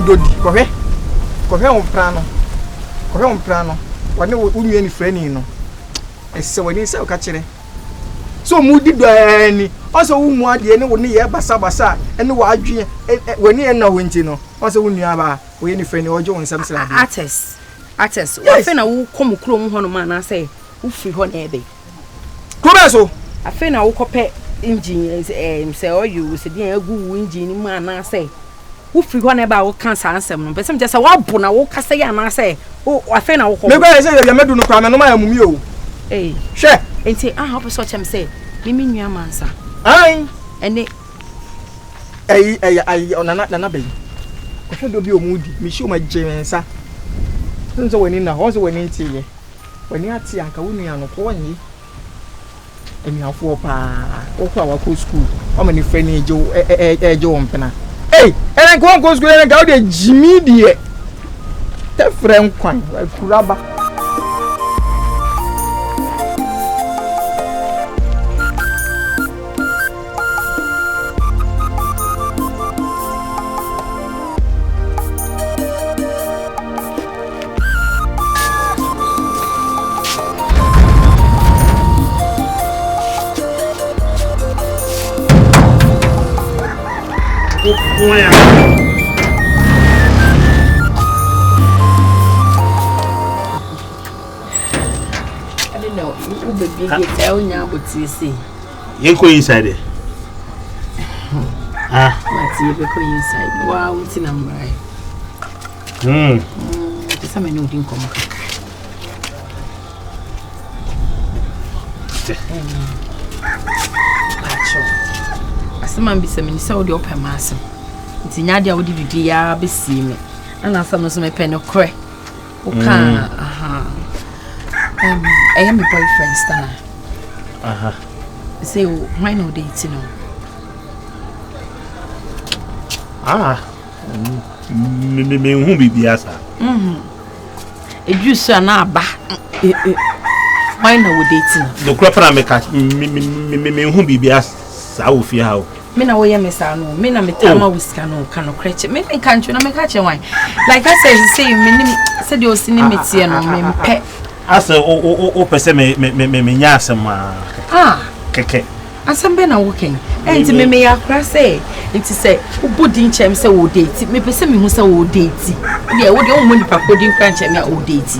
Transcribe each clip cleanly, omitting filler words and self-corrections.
dodi kohwe on prano wane unye ni freni no ese wani se o ka kire so mu di do ani also wo mu ade ne wo ne ye basa ene wo adwe wani en na wo nti no also wo nua ba wo ye ni freni oje won sam sra artist wo fe na wo kom kuro mu hono ma na say wo firi ho na ebe kuro so afe na wo kope engine say o you se dia agu engine mu ana say wo firi ho na ba wo kan sa ansem no pese me say wo abo na wo kasa ya na say o afe na wo ko me ba say ya medu no kwa me no ma amumi o eh hwe enti aha opo so chem say mimi nua Mansa ai ene ai onana be ko hwe do bi omudi mi shi o ma jemensa nso wani na ho so wani ntiye wani ati anka wo nua no ko wanyi emi afo pa o kwa wa ko school o ma ni friend ejo won pena ene ko school ene ga o de jimi die te friend kwan kuraba I don't know. Who baby get tell you what you see? You go inside it. What you go inside? Wow, it's in amray. Just some no din come. Asema mbisa me nisa wo de open maso nti nya de wo de bidi ya besi me ana asama so me pen kore o kan I am my boyfriend Stana say why no date no me hu bibia sa ejusu na aba why no we date no no kura para me ka me hu bibia sa wo fi ha o me na wo ye me sa no me na me tama wiska no ka no kreche me kan twa na me ka che wan like I say me say the osini metie no me mpe asa o pese me nya asema keke asem na wo ken enti me ya kra say enti say wo bodi nchem say wo date me pese me hu say wo date de wo de wo mo nipa kodi kra nchem ya wo date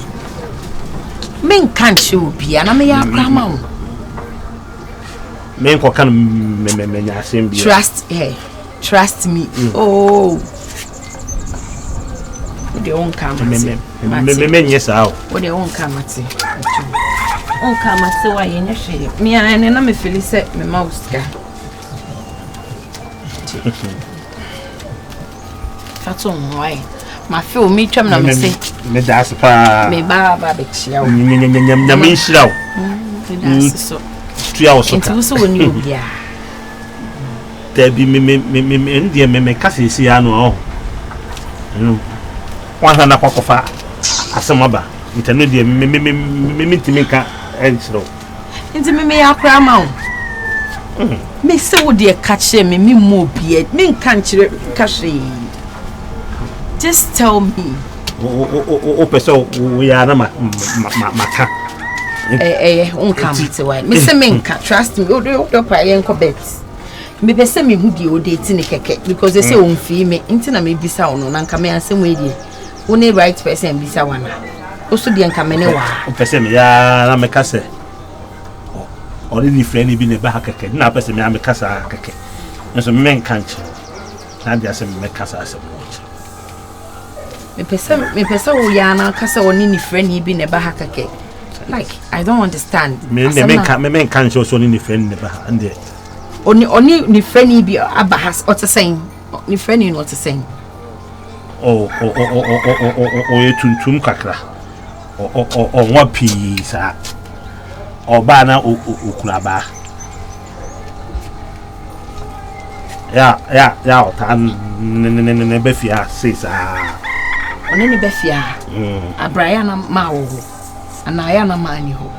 me kan che obi na me ya kra ma wo me ko kan me nya asem bi trust me oh de on come me nyesa o wo de on come ati on come ati wa ye nya hwe me ane na me feel say me mauska fato nwai ma feel me twam na me say me das pa me ba be chia o nya me nhira o that's so tua o so ka nti so woni obia tebi me ndie me kase si anu o wanta na kwakofa asemaba ntano die me ntimi ka ensro nti me ya kra ma o me se wo de ka kire me mo bia me nka kire ka hwe just tell me o peso we ya na maka on come to why me se me nka trust me o do pa ye nko bet me pese me hu die o date ni keke because they say on fi me nti na me bisa ono na nka me ansem we die wo ne right person bisa wana o so die nka me ne wa o pese me ya na me kase o ni friend bi ne ba keke na pese me ya me kasa keke nso me nka nche na dia se me kasa asem me pese wo ya na kasa oni ni friend bi ne ba keke like I don't understand me nka nche so ni friend ne ba ande oni ni friend bi abahas o te saying ni friend no te saying o yetuntum kakra o nwa pi sa o ba na okura ba ya o ta ne be fia se sa oni ni be fia abraya na ma wo anaya na ma ni ho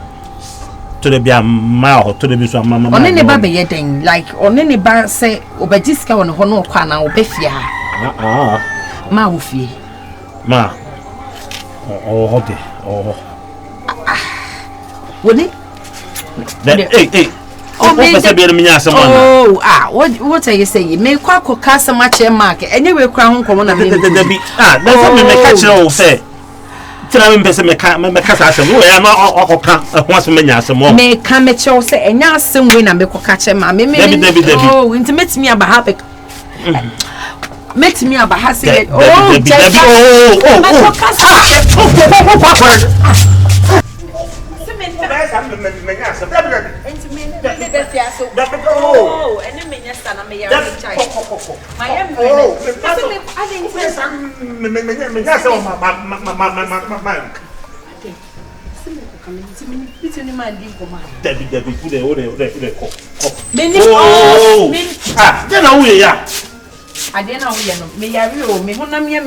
to the bia ma ho to the bi so mama oni ne ba be yeden like oni ne ba say obajiska won ho no kwa na obefia Ma wo fie. Ma. Oh, okay. Oh. Woni? Hey. Oh, what are you saying? Me kwa ko kasa ma che mark. Anyway, kwa ho komo na me. That's what me catch you say. Tell me pese me kasa asem. We am okoka ho asem nya asem mo. Me ka me che say enya asem we na me ko ka che ma. Me. Oh, intimate me aba happy. Met me aba ha say. Oh, I didn't know me. I will me. Who me?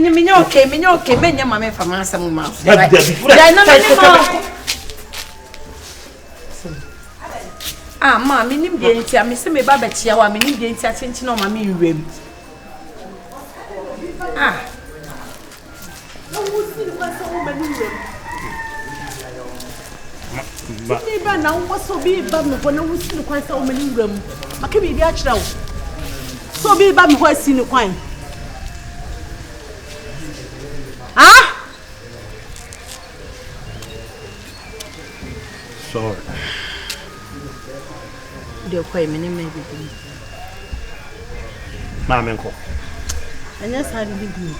Me okay. Me okay. Me nyama me for Mansa mouth. Ah, ma, me nim de ntia. Me se me ba chia wa me nim de ntia chenchi na ma me nwem. Ah. Ni ba na wo so bi ba me na wo si kwan sa wo me nwem. Maka bi a kira wo. So be ba me ho asi ni kwan. Ah? Sorry. De kwai me ni me bi. Ma men ko. Anya sa di bi.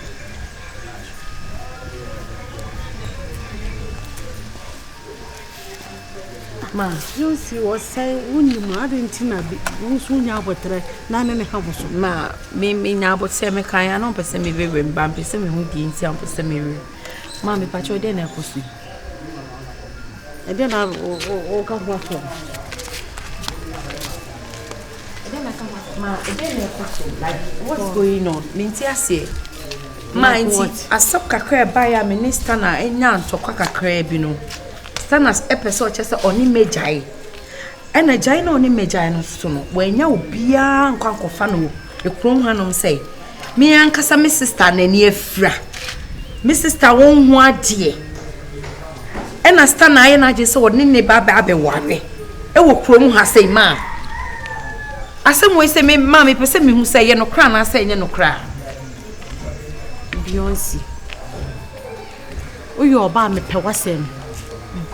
Ma, you see what say when you didn't be soon yabotre, none and a house. Ma, me now but say me can no person me be bam person me who be in town person me. Mammy patcho then I pussy. And then I will come back home. Then I come back, ma, then I pussy. Like, what's going on? Mintia say, mind I suck a crab by a minister na enya to quack a crab, you know. Stanas episode chese oni mejai. Ena jai na oni mejai no so no. Wenya obia nkwa nkofa no. Ekrom hanom say. Me ankasa me sister na ni afra. Me sister won ho ade. Ena star na aye na je se oni ne ba ba abeware. E wo krom ha say ma. Asem we say me ma me pese me hu say ye no kra na say nye no kra. Beyonce. Uyo ba me pe wasem.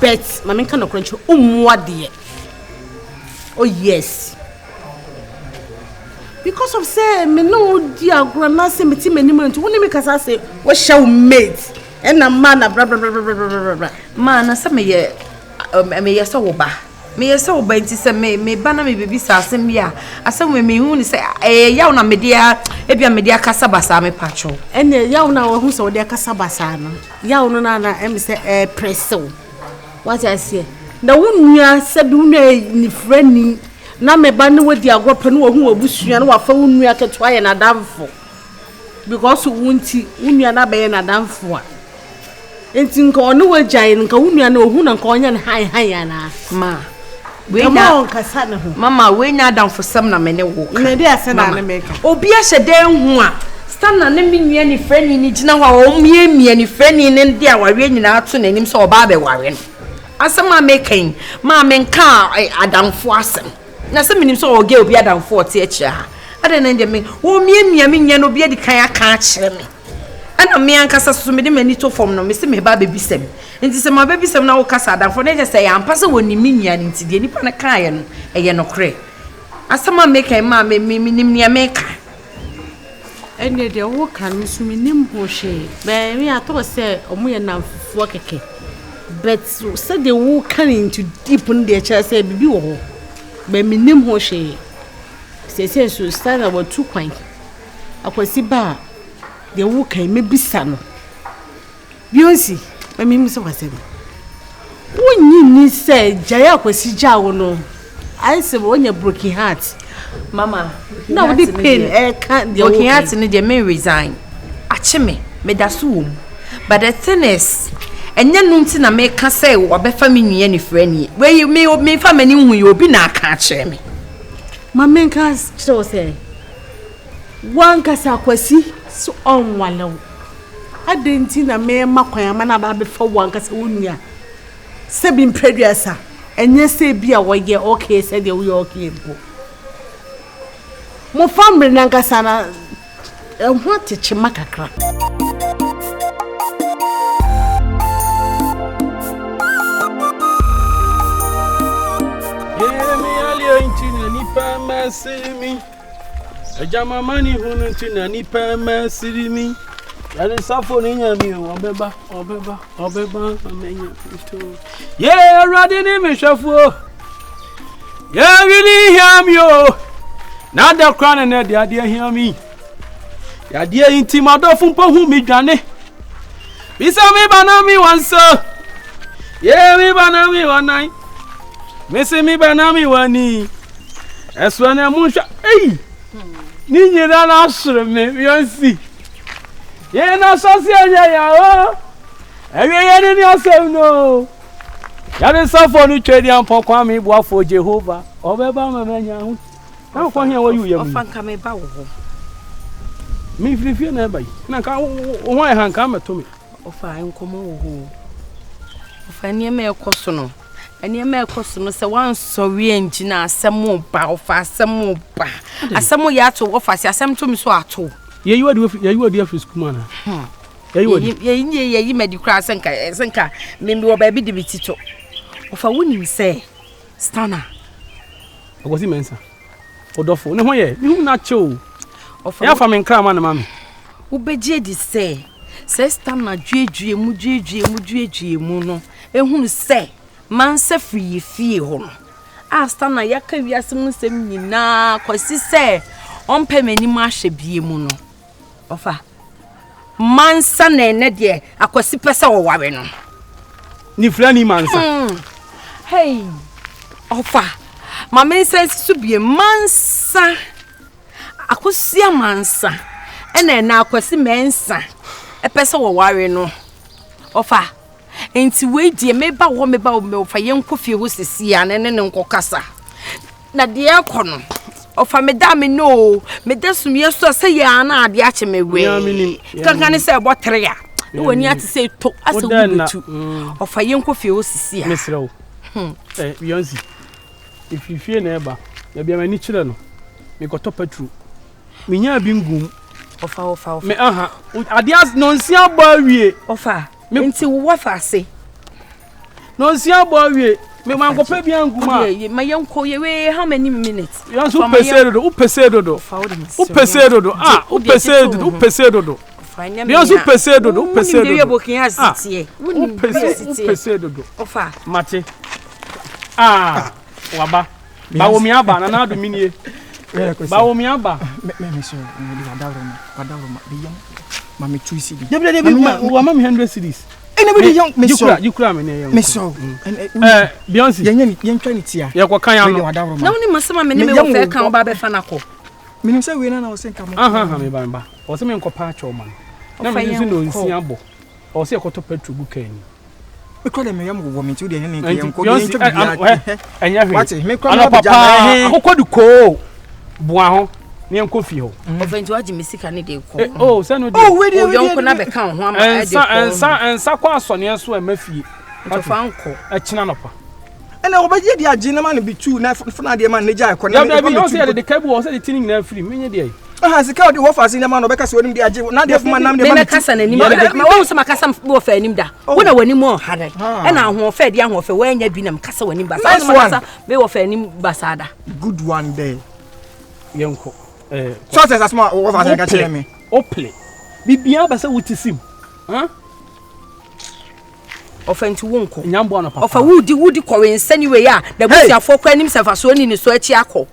Bet, mama can not crunch what dear. Oh, yes. Because of say, me no dear grandma say me team anymore to only because I say, what shall mate? And a man, blah blah blah blah blah blah. Man, I say me ye so ba. Me so ba nti say me bana me baby sa asem ya. Asem we me hu ni say ya na me dia ebia me dia kasa basa me pacho. Ene ya na wo hu so dia kasa basa no. Ya no na em say presso. What I say? Na wunua said wunua ni frani na me ba ne wodi agopa no hu obusua no wafa wunua ketwa ye na damfo because wunti wunua na be ye na damfo a enti nka ono wajan nka wunua na ohu na nka onya ne han na ma we na kasa ne ho mama we nya damfo sam na me ne wo na dia se na ne meka obi a hyeden hu a stanna ne minua ni frani ni gina ho a o mie ni frani ne dia ware nyina ato nanim so oba be ware no asema making ma menka adamfo asem na se minim so oge obi adamfo te akira ha ade na ndem wo miemia menya no obi adi kan aka akire me ana me ankasa so me de mani to form no me se me ba bebisem nti se ma bebisem na wo kasa adamfo na je se ya ampa se woni minya nti de nipa na kan ye no eye no kre asema making ma me minim nia meka ene de wo kan so minim ho hwe be me ato se omo ye namfo keke. But said they will come into deep in their chest, say, be wo. But me name ho she. Say, so stand about 2 coin. I could see bar. The walk came maybe son. Beyonce, I mean, Mr. Wasem. When you need say, Jaya was si no. I said, when you're broken heart. Mama, now the pain, I can't. The broken heart in the may resign. Acheme, me da soon. But the thing is, and then nunti na make can say what be family any friend where you may family who you be na catch me. My man can so say one casa kwasi so on walo adenti na me makwan amana ba be fa wanka se wonua se bi mpreduasa enye se bi a woye okay se de wo okay mpo mo family nanka sana ho teche makakra Nipa masimi ejama mani hunu ntina nipa masimi yale safo ni nyami obeba amenya kristo ye rade ni mehwafo ye really hear yo na da kran na de ade hear me ya de intimado fumpo hu mi dwane bisa mi bana mi wanso ye mi bana mi wanai mesi mi bana mi wani eswana munsha ni nyira na asure me yansi ye na sosi anya ya o ewe ye ni asem no ya de safo ni twedi ampon kwa me bo afo Jehova obeba mamanya hu na kwa hia wo yu yam ofanka me ba wo mi frifie na bai na ka wo han hanka meto me ofa enkomo wo ofa ni me ekoso no eni eme ekoso no se wan sori engina asemo ba ofa asemo ba asemo ya to ofa si asem to mi so ato ye yiwadi afri school mana ye yi medical senka me wo ba bi de bitito ofa woni se stana ogosi Mansa odofo ne ho ye mi hu na che ofa ya fa me nkra ma na mami wo beje di se stana dwedwe mu no ehunu se Mansa free fie ho no astana yaka wiase mu sem nyina kwasi se ompe manim ahye bie mu no ofa Mansa na ene de akwasi pese wo ware no ni frani Mansa hey ofa mama sense bie Mansa akwasi Mansa ene na akwasi Mansa epese wo ware no ofa enti we die meba wo me fa yenko fie ho sisi ya ne nko kasa na de ekono ofa me da me no me da sum yeso se ya na ade ache me we kankan se botre ya woni ate se to asa wo betu ofa yenko fie ho sisi ya mesrew Beyonce ififie na eba ya bia mani kire no me koto patru me nya bi ngum ofa me aha ade as no nsia ba wie ofa enti wo fa se no nsia ba wie me man ko pa bia nguma ma yenko ye we how many minutes you so upese dodo Beyonce upese dodo ofa mate waba bawo mi aba na do minie bawo mi aba me so we wadawroma biyam mama tuisi bi wa mama 100 cedis anybody young me so you cry me young me so Beyonce yen twa ni tia ye kwa kan ya no na woni masema me ne me wo fe kan oba be fa na ko me no say we na wo senka mo me ba o se me nko pa cho man na me nsi no nsi abo o se ekoto petro buka ni me call me yam wo me ti de ne yen ko yen twa bia enya hwe what me call me papa akokodu ko bua ho ne enko fi ho oventi waji misika ne de ko se no de we dey yonko na be kan ho ama e de ko ensa kwa asone so e mafie to fanko e kina no pa ena obaje de agi na ma ne bitu na funa de ma ne ja ko na be o se de kabu o se de tinin na free menye de aha sika de wo fa sin na ma no be ka se wonim de agi na de fuma nam de ma me kasa na nim ma wo so makasa wo fa nim da wo na wani mo hare e na ho fa de ho fa wa nya bi na kasa wani ba sa makasa me wo fa nim basada good one there yenko so say asma wo fa sin ka tell me o play bibia ba se wutisim offense wonko nyambo na papa ofa wudi ko wensani we ya da busiafo kwa nim sefaso ni so achi akọ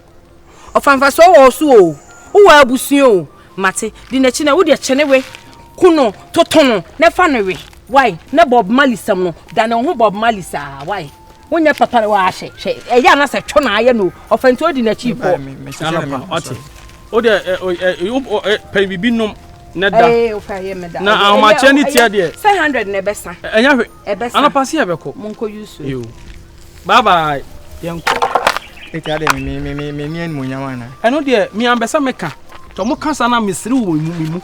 ofanfaso wo so o wo abusuo mate di na chi na wudi chene we kuno totono na fa no we why na Bob Marley sam no da na ho Bob Marley sa why wonya papa wa ahye e ya na se twa na aye no offense odi na chi po o de pay bibi nom na da okay me da na how much any tia de 500 na besa enya hwe ebesa ana pass ya beko monko use yo bye bye yanko tia de me ni mo nyama na eno de mi ambesa meka to mo kasa na misiri wo mu